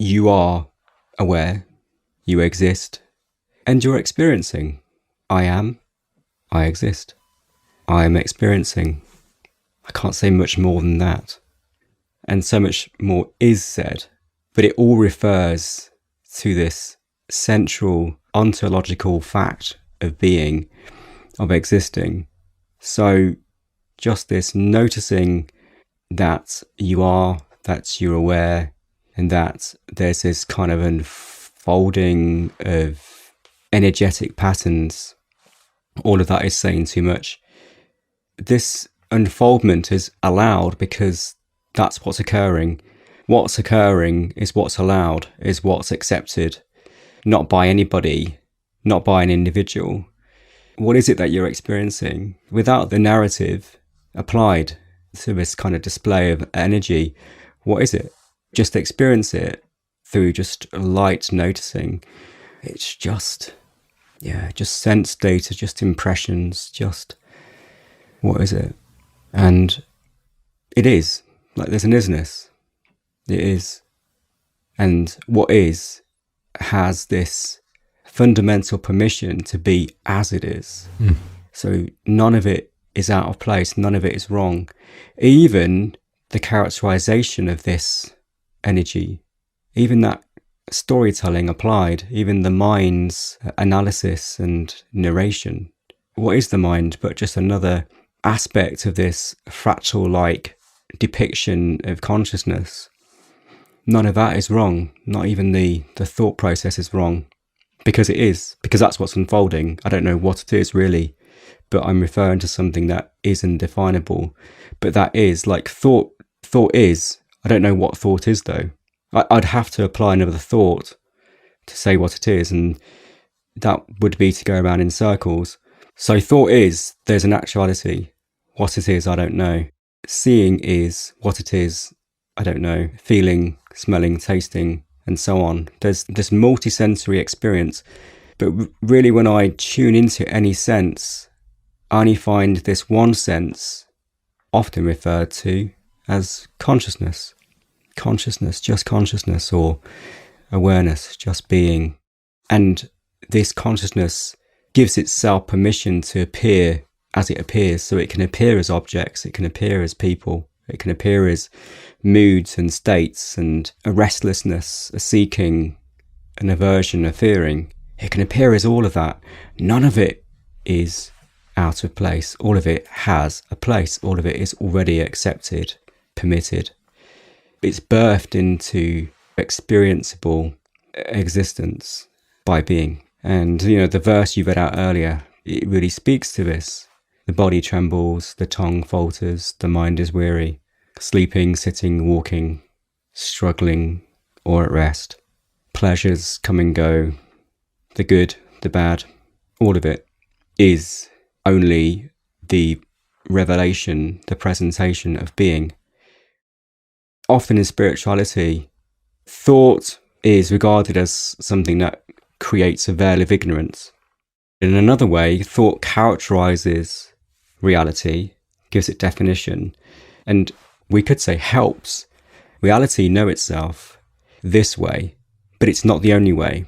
you are aware, you exist, and you're experiencing. I am, I exist, I am experiencing. I can't say much more than that. And so much more is said, but it all refers to this central ontological fact of being, of existing. So just this noticing that you are, that you're aware, and that there's this kind of unfolding of energetic patterns. All of that is saying too much. This unfoldment is allowed because that's what's occurring. What's occurring is what's allowed, is what's accepted, not by anybody, not by an individual. What is it that you're experiencing? Without the narrative applied to this kind of display of energy, what is it? Just experience it through just light noticing. It's just sense data, just impressions, just what is it? And it is, like there's an isness. It is. And what is has this fundamental permission to be as it is. So none of it is out of place, none of it is wrong. Even the characterization of this energy, even that storytelling applied, even the mind's analysis and narration. What is the mind but just another aspect of this fractal-like depiction of consciousness? None of that is wrong. Not even the thought process is wrong. Because it is. Because that's what's unfolding. I don't know what it is really, but I'm referring to something that is indefinable. But that is, like thought is. I don't know what thought is though. I'd have to apply another thought to say what it is, and that would be to go around in circles. So thought is, there's an actuality. What it is, I don't know. Seeing is, what it is, I don't know. Feeling, smelling, tasting, and so on. There's this multi-sensory experience. But really when I tune into any sense, I only find this one sense, often referred to as consciousness. Consciousness, just consciousness, or awareness, just being. And this consciousness gives itself permission to appear as it appears. So it can appear as objects, it can appear as people, it can appear as moods and states, and a restlessness, a seeking, an aversion, a fearing. It can appear as all of that. None of it is out of place. All of it has a place. All of it is already accepted, permitted. It's birthed into experienceable existence by being. And, the verse you read out earlier, it really speaks to this. The body trembles, the tongue falters, the mind is weary, sleeping, sitting, walking, struggling, or at rest. Pleasures come and go, the good, the bad, all of it is only the revelation, the presentation of being. Often in spirituality, thought is regarded as something that creates a veil of ignorance. In another way, thought characterizes reality, gives it definition, and we could say helps reality know itself this way, but it's not the only way.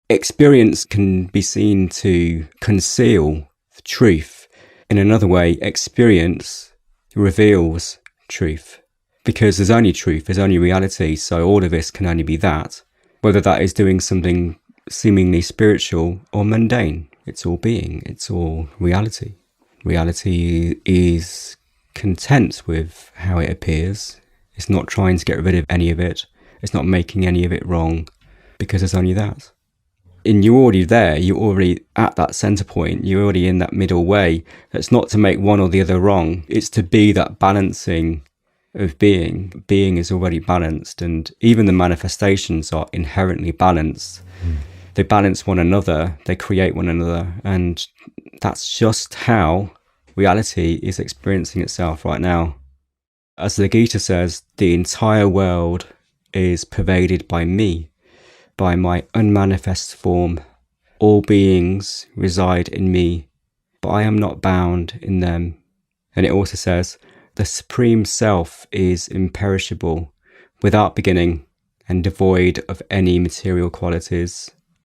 Experience can be seen to conceal the truth. In another way, experience reveals truth. Because there's only truth, there's only reality, so all of this can only be that. Whether that is doing something seemingly spiritual or mundane, it's all being, it's all reality. Reality is content with how it appears. It's not trying to get rid of any of it. It's not making any of it wrong, because there's only that. And you're already there, you're already at that center point, you're already in that middle way. It's not to make one or the other wrong, it's to be that balancing of being. Being is already balanced, and even the manifestations are inherently balanced. They balance one another, they create one another, and that's just how reality is experiencing itself right now. As the Gita says, the entire world is pervaded by me, by my unmanifest form. All beings reside in me, but I am not bound in them. And it also says, the Supreme Self is imperishable, without beginning and devoid of any material qualities.